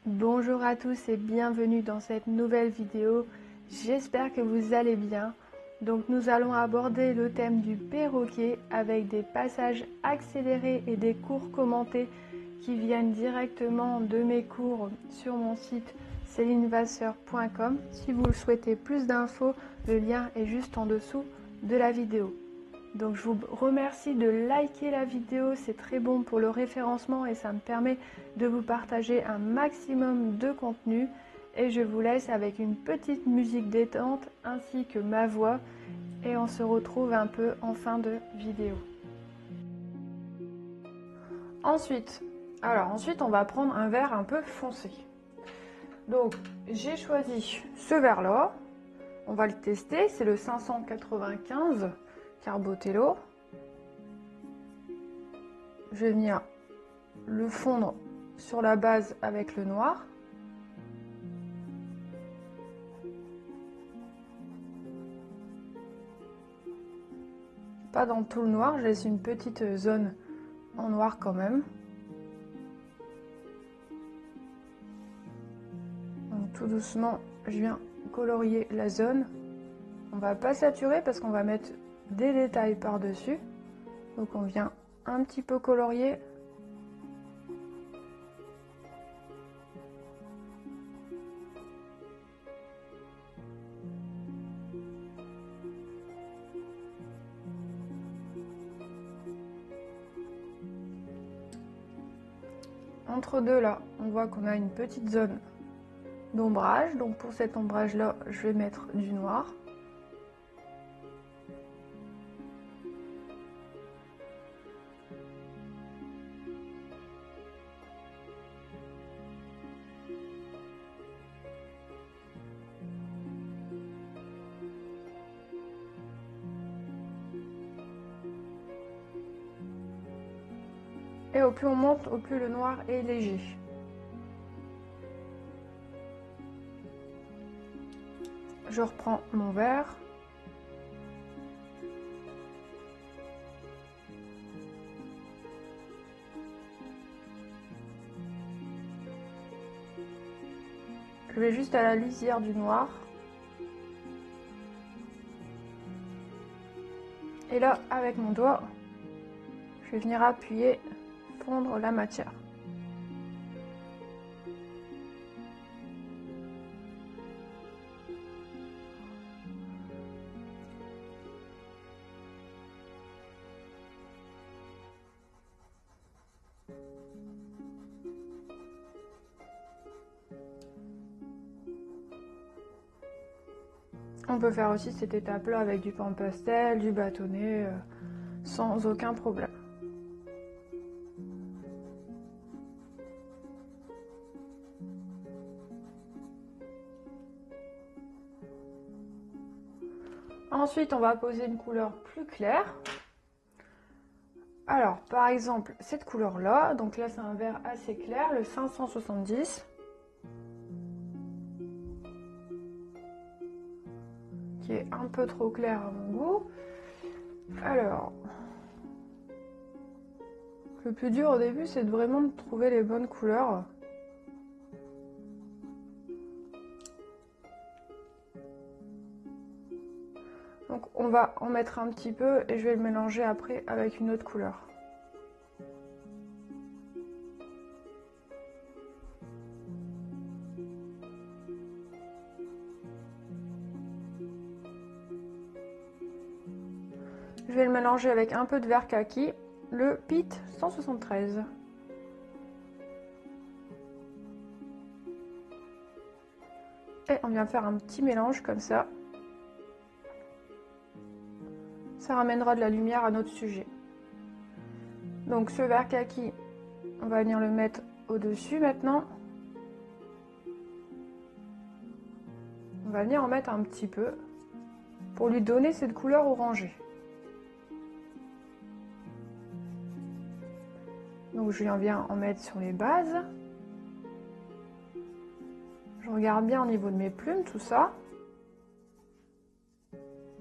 Bonjour à tous et bienvenue dans cette nouvelle vidéo. J'espère que vous allez bien. Donc nous allons aborder le thème du perroquet avec des passages accélérés et des cours commentés qui viennent directement de mes cours sur mon site celinevasseur.com. Si vous souhaitez plus d'infos, le lien est juste en dessous de la vidéo. Donc je vous remercie de liker la vidéo, c'est très bon pour le référencement et ça me permet de vous partager un maximum de contenu. Et je vous laisse avec une petite musique détente ainsi que ma voix et on se retrouve un peu en fin de vidéo. Ensuite on va prendre un vert un peu foncé. Donc j'ai choisi ce vert là, on va le tester, c'est le 595 Carbotello. Je vais venir le fondre sur la base avec le noir. Pas dans tout le noir, je laisse une petite zone en noir quand même. Donc tout doucement, je viens colorier la zone. On va pas saturer parce qu'on va mettre des détails par-dessus. Donc on vient un petit peu colorier. Entre deux là, on voit qu'on a une petite zone d'ombrage. Donc pour cet ombrage là, je vais mettre du noir. Et au plus on monte, au plus le noir est léger. Je reprends mon vert. Je vais juste à la lisière du noir. Et là, avec mon doigt, je vais venir appuyer, fondre la matière. On peut faire aussi cette étape-là avec du pan pastel, du bâtonnet, sans aucun problème. Ensuite, on va poser une couleur plus claire. Alors, par exemple, cette couleur-là, donc là c'est un vert assez clair, le 570. Qui est un peu trop clair à mon goût. Alors, le plus dur au début, c'est vraiment de trouver les bonnes couleurs. Donc on va en mettre un petit peu et je vais le mélanger après avec une autre couleur. Je vais le mélanger avec un peu de vert kaki, le Pit 173. Et on vient faire un petit mélange comme ça. Ça ramènera de la lumière à notre sujet. Donc ce vert kaki, on va venir le mettre au-dessus maintenant. On va venir en mettre un petit peu pour lui donner cette couleur orangée. Donc je viens en mettre sur les bases. Je regarde bien au niveau de mes plumes, tout ça.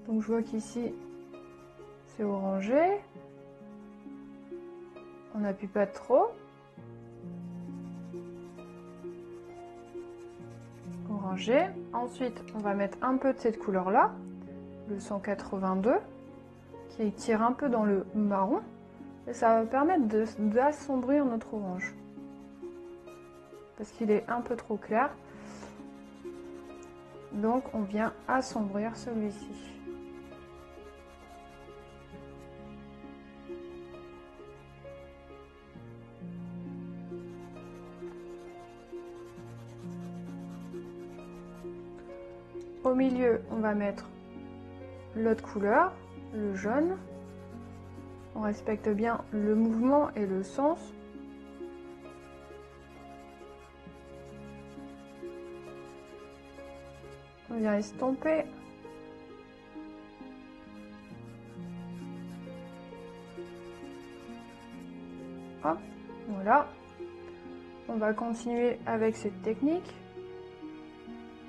Donc je vois qu'ici, c'est orangé. On n'appuie pas trop. orangé. Ensuite, on va mettre un peu de cette couleur-là, le 182, qui tire un peu dans le marron. Et ça va permettre d'assombrir notre orange. Parce qu'il est un peu trop clair. Donc, on vient assombrir celui-ci. Au milieu, on va mettre l'autre couleur, le jaune. On respecte bien le mouvement et le sens. On vient estomper. Hop, voilà. On va continuer avec cette technique.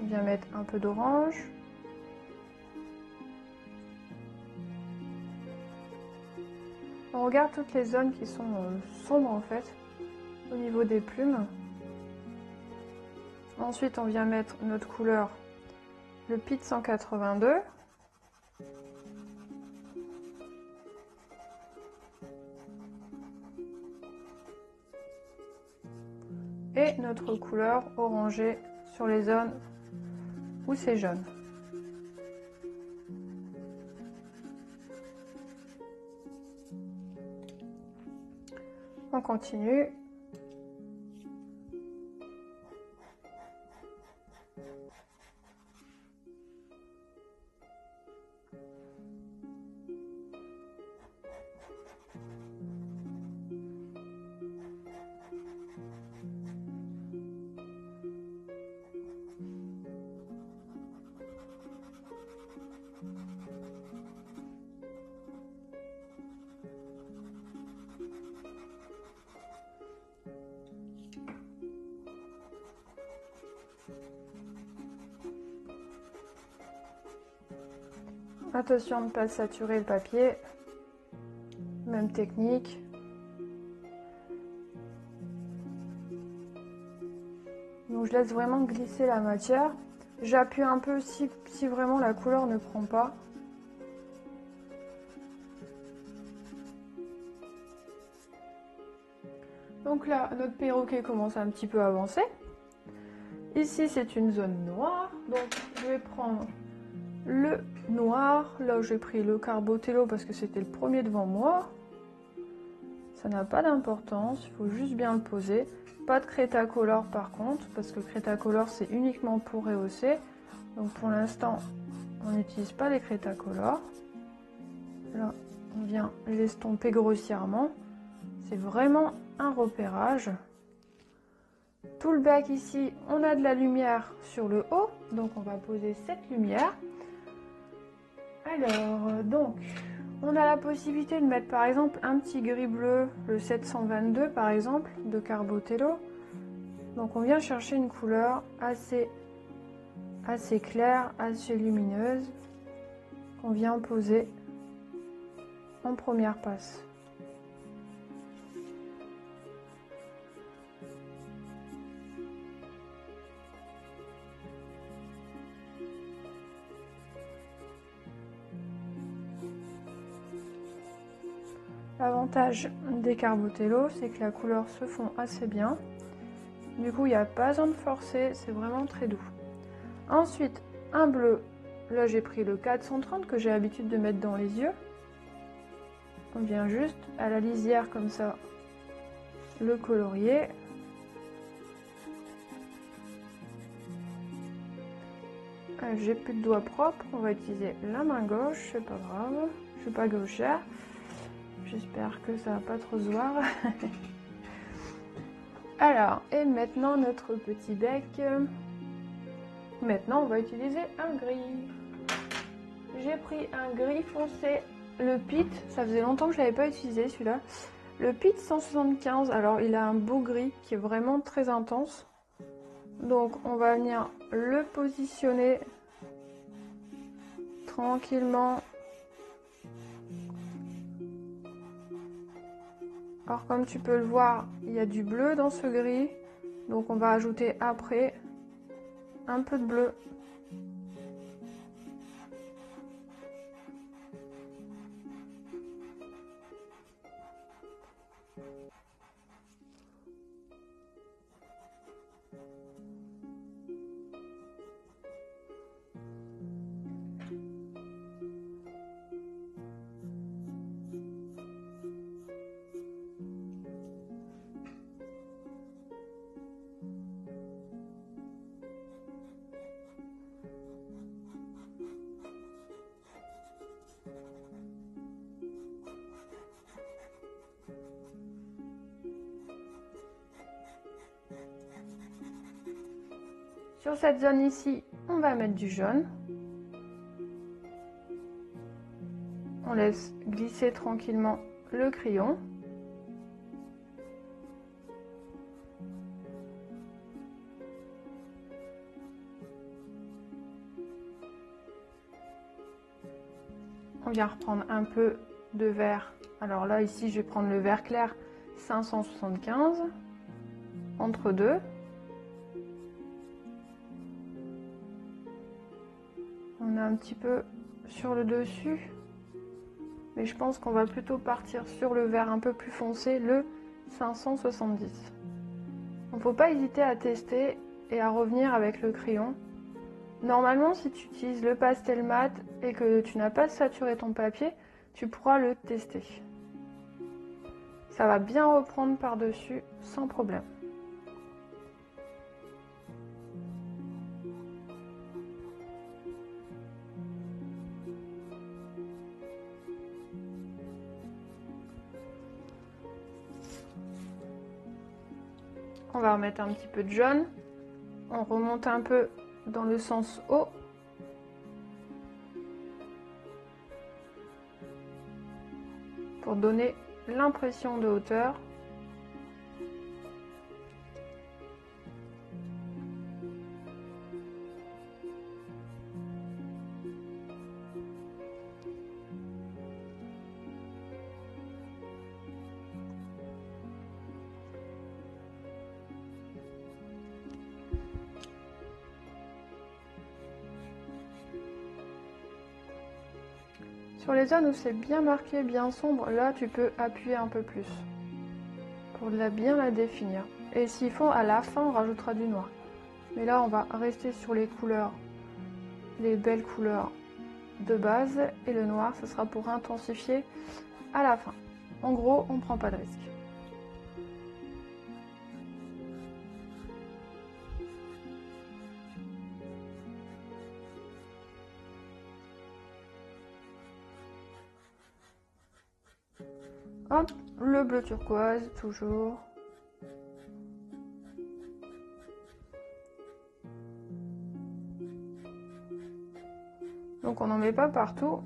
On vient mettre un peu d'orange. On regarde toutes les zones qui sont sombres en fait, au niveau des plumes. Ensuite, on vient mettre notre couleur, le Pitt 182. Et notre couleur orangée sur les zones où c'est jaune. On continue. Attention de ne pas saturer le papier. Même technique. Donc je laisse vraiment glisser la matière. J'appuie un peu si vraiment la couleur ne prend pas. Donc là, notre perroquet commence un petit peu à avancer. Ici, c'est une zone noire. Donc je vais prendre le noir. Là, j'ai pris le Carbotello parce que c'était le premier devant moi. Ça n'a pas d'importance, il faut juste bien le poser. Pas de Cretacolor par contre, parce que Cretacolor c'est uniquement pour rehausser. Donc pour l'instant, on n'utilise pas les Cretacolor. Là, on vient l'estomper grossièrement. C'est vraiment un repérage. Tout le bec ici, on a de la lumière sur le haut, donc on va poser cette lumière. Alors, donc, on a la possibilité de mettre par exemple un petit gris bleu, le 722 par exemple, de Carbotello. Donc on vient chercher une couleur assez claire, assez lumineuse, qu'on vient poser en première passe. L'avantage des Carbotello, c'est que la couleur se fond assez bien. Du coup, il n'y a pas besoin de forcer, c'est vraiment très doux. Ensuite, un bleu. Là, j'ai pris le 430 que j'ai l'habitude de mettre dans les yeux. On vient juste à la lisière comme ça, le colorier. J'ai plus de doigts propres, on va utiliser la main gauche, c'est pas grave. Je suis pas gauchère. J'espère que ça va pas trop se voir. Alors, et maintenant notre petit bec. Maintenant, on va utiliser un gris. J'ai pris un gris foncé, le Pitt. Ça faisait longtemps que je l'avais pas utilisé celui-là. Le Pitt 175. Alors, il a un beau gris qui est vraiment très intense. Donc, on va venir le positionner tranquillement. Alors comme tu peux le voir, il y a du bleu dans ce gris, donc on va ajouter après un peu de bleu. Sur cette zone ici, on va mettre du jaune. On laisse glisser tranquillement le crayon. On vient reprendre un peu de vert. Alors là, ici, je vais prendre le vert clair 575 entre deux. On a un petit peu sur le dessus, mais je pense qu'on va plutôt partir sur le vert un peu plus foncé, le 570. Il ne faut pas hésiter à tester et à revenir avec le crayon. Normalement, si tu utilises le pastel mat et que tu n'as pas saturé ton papier, tu pourras le tester. Ça va bien reprendre par-dessus sans problème. On va remettre un petit peu de jaune. On remonte un peu dans le sens haut. Pour donner l'impression de hauteur. Sur les zones où c'est bien marqué, bien sombre, là tu peux appuyer un peu plus pour bien la définir. Et s'il faut, à la fin, on rajoutera du noir. Mais là, on va rester sur les couleurs, les belles couleurs de base. Et le noir, ce sera pour intensifier à la fin. En gros, on ne prend pas de risque. Hop, le bleu turquoise, toujours. Donc on n'en met pas partout.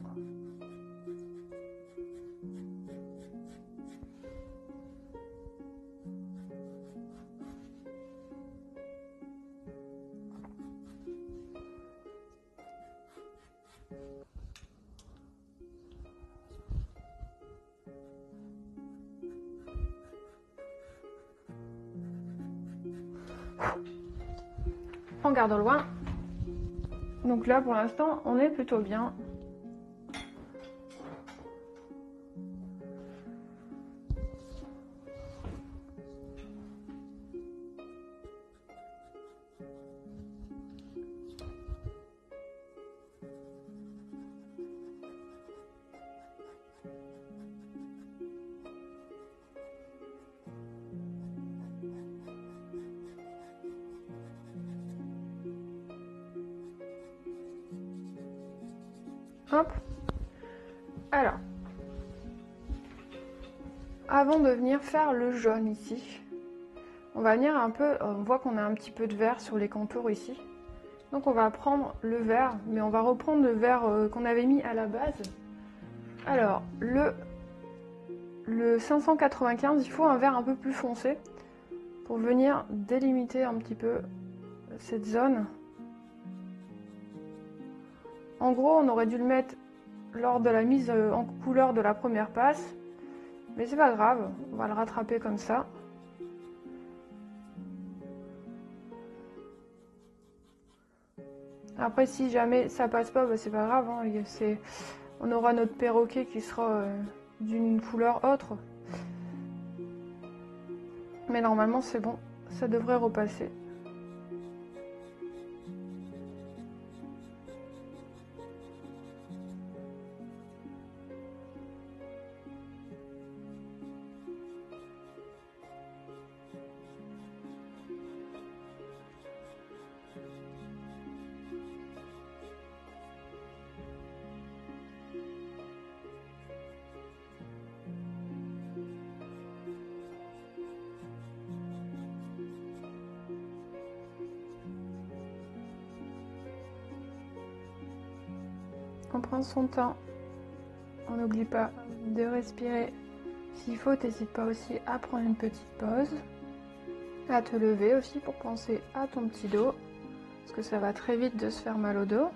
On garde au loin. Donc là pour l'instant on est plutôt bien. Hop. Alors, avant de venir faire le jaune ici, on va venir un peu, on voit qu'on a un petit peu de vert sur les contours ici. Donc on va prendre le vert, mais on va reprendre le vert qu'on avait mis à la base. Alors, le 595, il faut un vert un peu plus foncé pour venir délimiter un petit peu cette zone. En gros, on aurait dû le mettre lors de la mise en couleur de la première passe, mais c'est pas grave, on va le rattraper comme ça. Après, si jamais ça passe pas, bah, c'est pas grave, hein, on aura notre perroquet qui sera d'une couleur autre. Mais normalement, c'est bon, ça devrait repasser. On prend son temps, on n'oublie pas de respirer. S'il faut, n'hésite pas aussi à prendre une petite pause, à te lever aussi pour penser à ton petit dos, parce que ça va très vite de se faire mal au dos.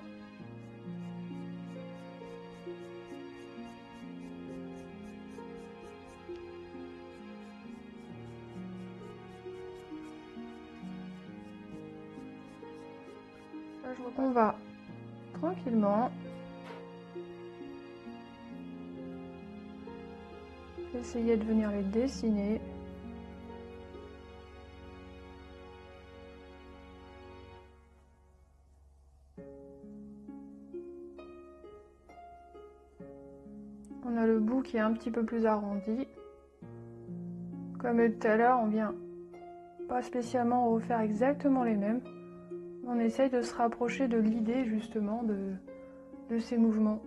Là, je vois qu'on va tranquillement essayer de venir les dessiner. On a le bout qui est un petit peu plus arrondi. Comme tout à l'heure, on vient pas spécialement refaire exactement les mêmes. On essaye de se rapprocher de l'idée justement de ces mouvements.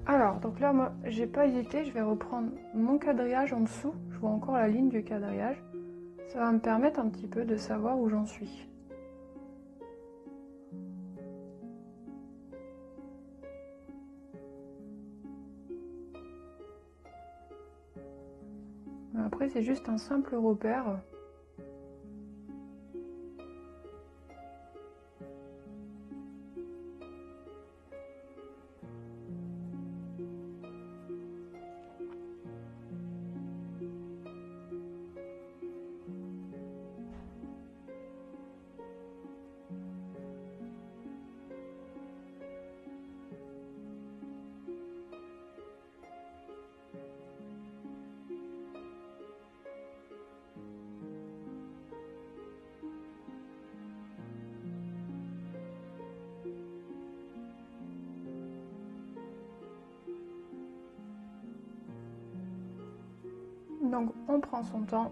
Alors, donc là, moi, j'ai pas hésité, je vais reprendre mon quadrillage en dessous. Je vois encore la ligne du quadrillage. Ça va me permettre un petit peu de savoir où j'en suis. Après, c'est juste un simple repère. Donc, on prend son temps.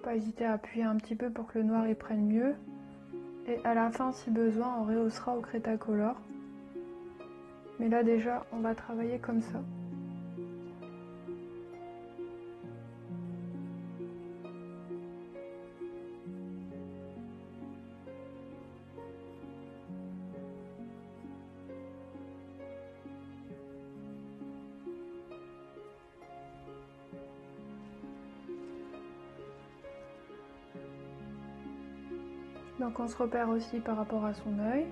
Pas hésiter à appuyer un petit peu pour que le noir y prenne mieux. Et à la fin, si besoin, on rehaussera au Cretacolor. Mais là déjà, on va travailler comme ça. Donc on se repère aussi par rapport à son œil.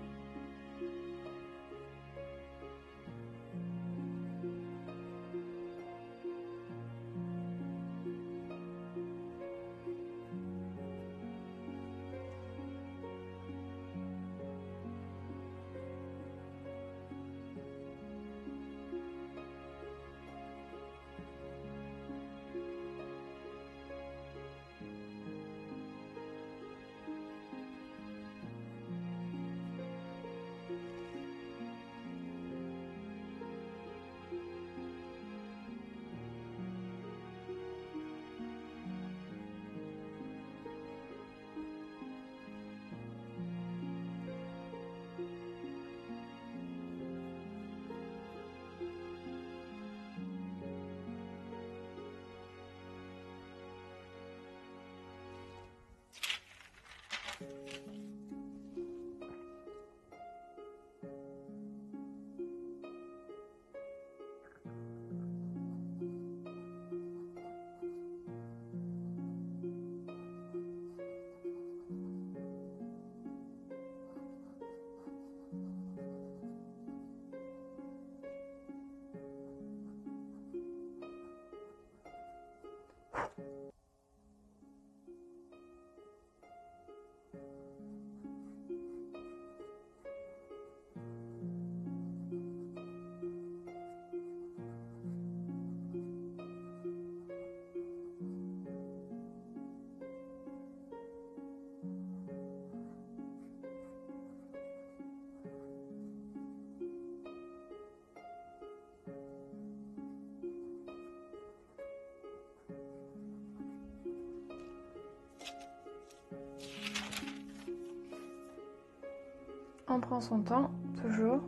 On prend son temps, toujours.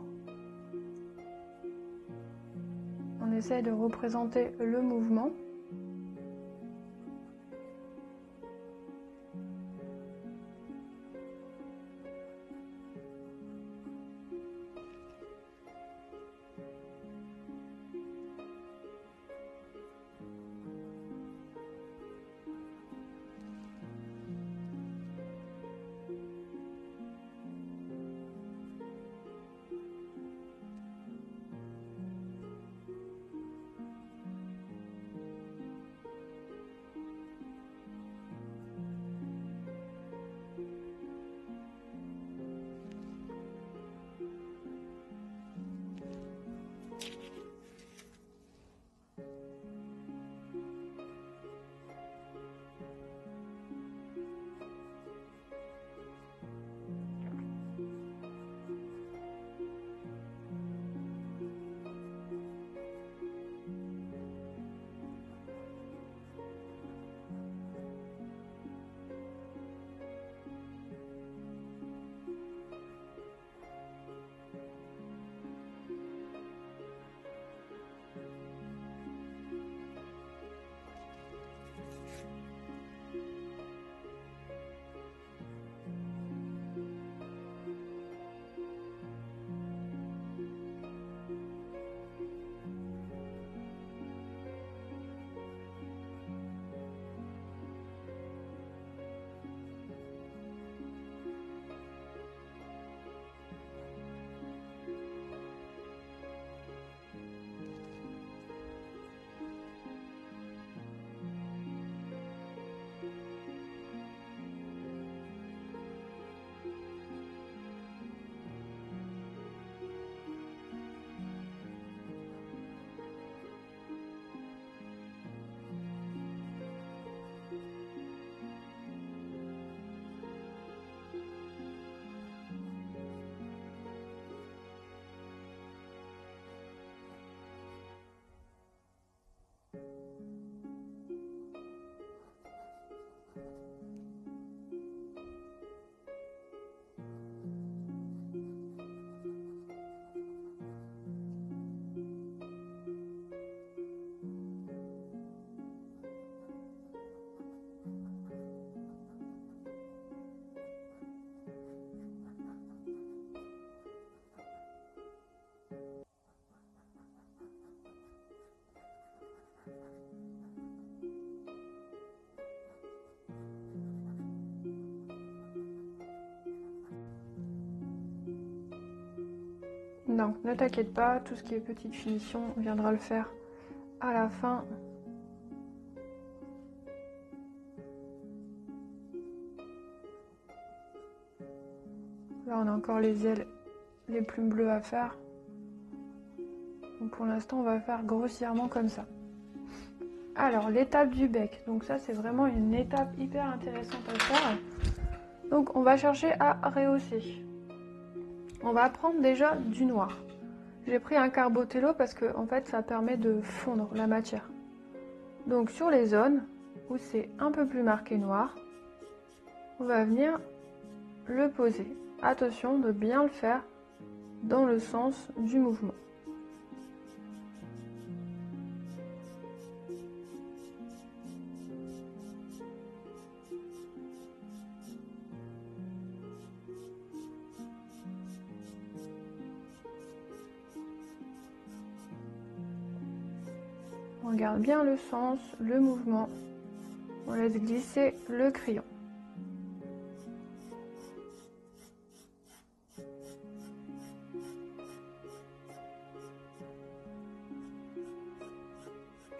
On essaye de représenter le mouvement. Donc ne t'inquiète pas, tout ce qui est petite finition, on viendra le faire à la fin. Là on a encore les ailes, les plumes bleues à faire. Donc pour l'instant on va faire grossièrement comme ça. Alors l'étape du bec, donc ça c'est vraiment une étape hyper intéressante à faire. Donc on va chercher à rehausser. On va prendre déjà du noir. J'ai pris un Carbotello parce que en fait ça permet de fondre la matière. Donc sur les zones où c'est un peu plus marqué noir, on va venir le poser. Attention de bien le faire dans le sens du mouvement. On regarde bien le sens, le mouvement. On laisse glisser le crayon.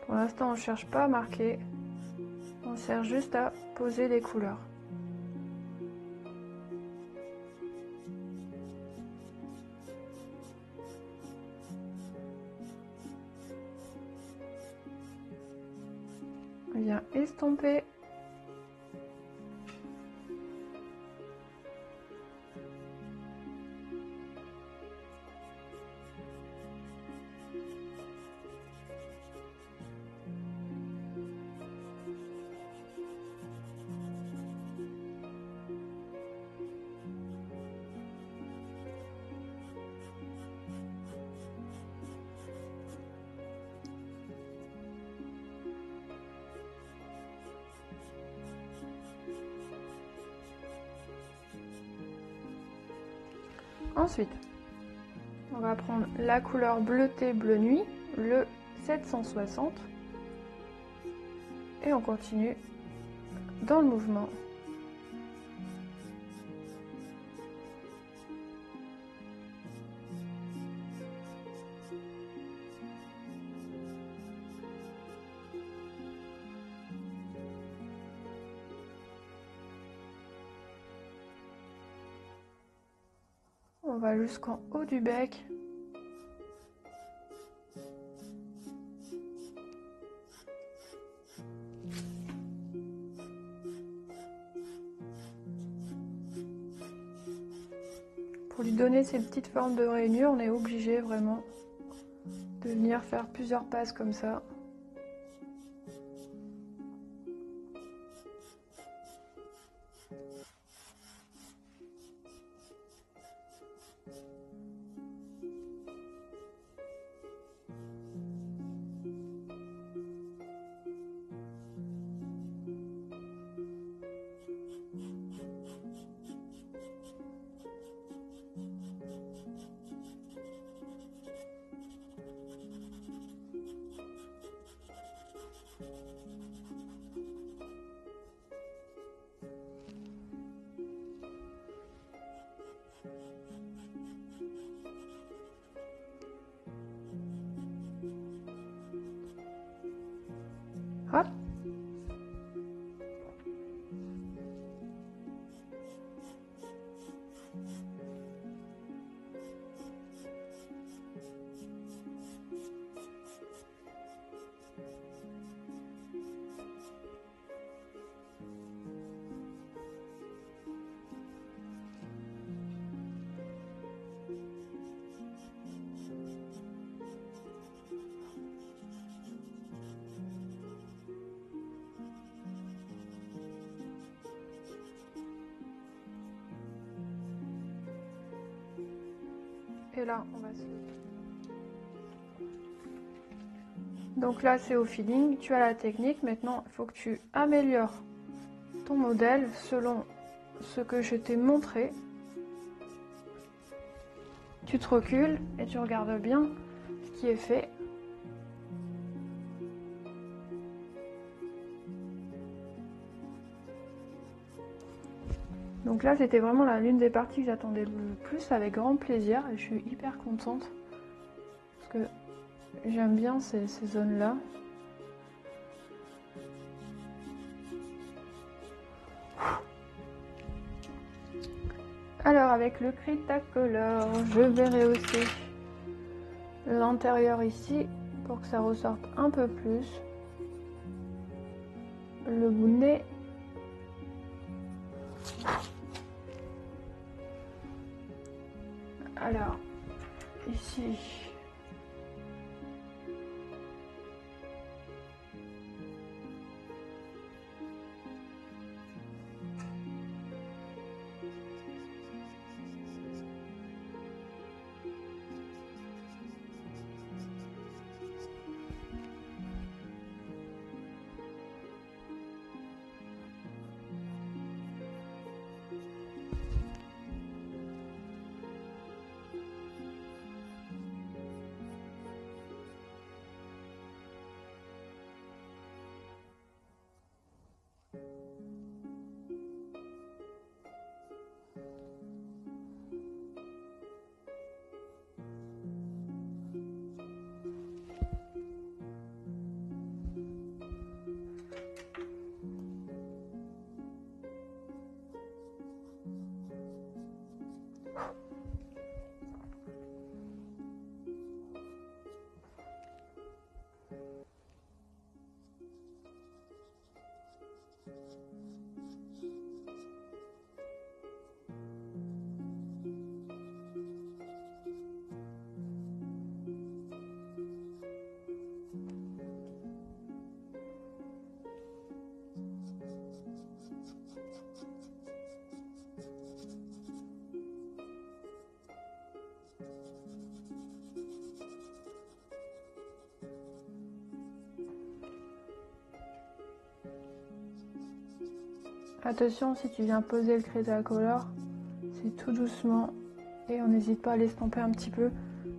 Pour l'instant, on ne cherche pas à marquer. On sert juste à poser les couleurs. On vient estomper. Ensuite, on va prendre la couleur bleutée bleu nuit, le 760, et on continue dans le mouvement. On va jusqu'en haut du bec. Pour lui donner ces petites formes de rainure, on est obligé vraiment de venir faire plusieurs passes comme ça. Hop. Et là, on va se lever. Donc là, c'est au feeling, tu as la technique. Maintenant, il faut que tu améliores ton modèle selon ce que je t'ai montré. Tu te recules et tu regardes bien ce qui est fait. Donc là, c'était vraiment l'une des parties que j'attendais le plus, avec grand plaisir, et je suis hyper contente parce que j'aime bien ces zones-là. Alors avec le Cretacolor, je vais rehausser l'intérieur ici pour que ça ressorte un peu plus. Le bout de nez. Alors, ici. Attention, si tu viens poser le Cretacolor, c'est tout doucement Et on n'hésite pas à l'estomper un petit peu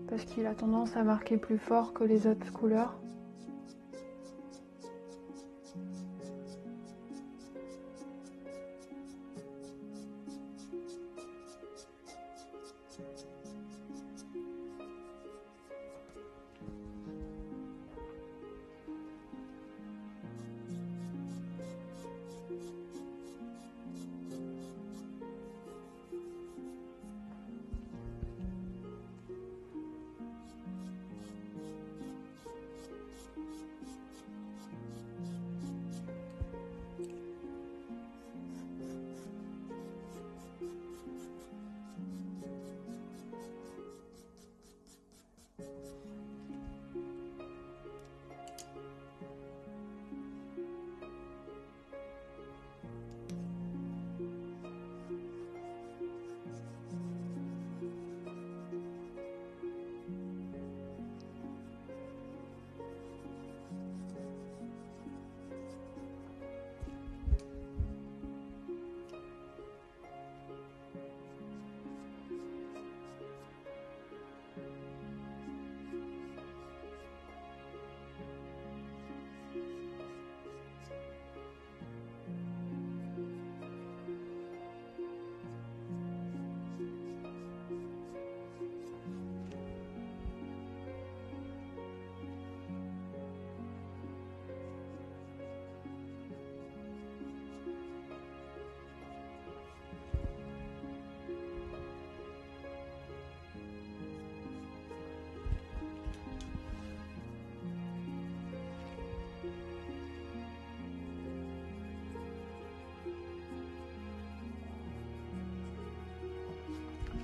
parce qu'il a tendance à marquer plus fort que les autres couleurs.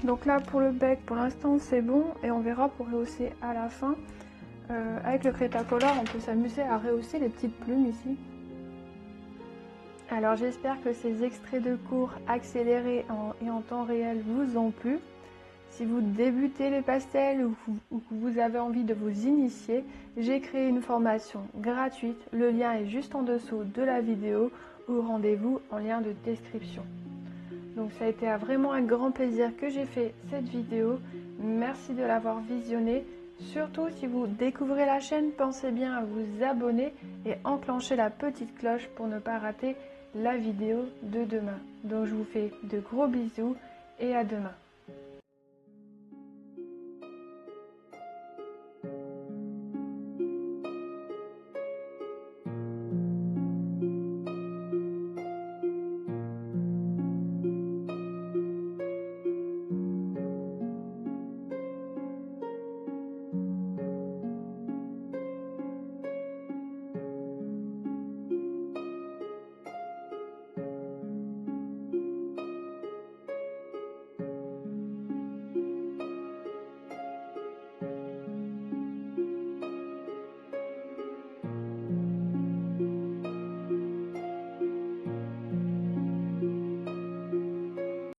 Donc là pour le bec, pour l'instant c'est bon et on verra pour rehausser à la fin. Avec le Cretacolor, on peut s'amuser à rehausser les petites plumes ici. Alors j'espère que ces extraits de cours accélérés et en temps réel vous ont plu. Si vous débutez les pastels ou que vous avez envie de vous initier, j'ai créé une formation gratuite. Le lien est juste en dessous de la vidéo ou rendez-vous en lien de description. Donc ça a été vraiment un grand plaisir que j'ai fait cette vidéo. Merci de l'avoir visionnée. Surtout si vous découvrez la chaîne, pensez bien à vous abonner et enclencher la petite cloche pour ne pas rater la vidéo de demain. Donc je vous fais de gros bisous et à demain.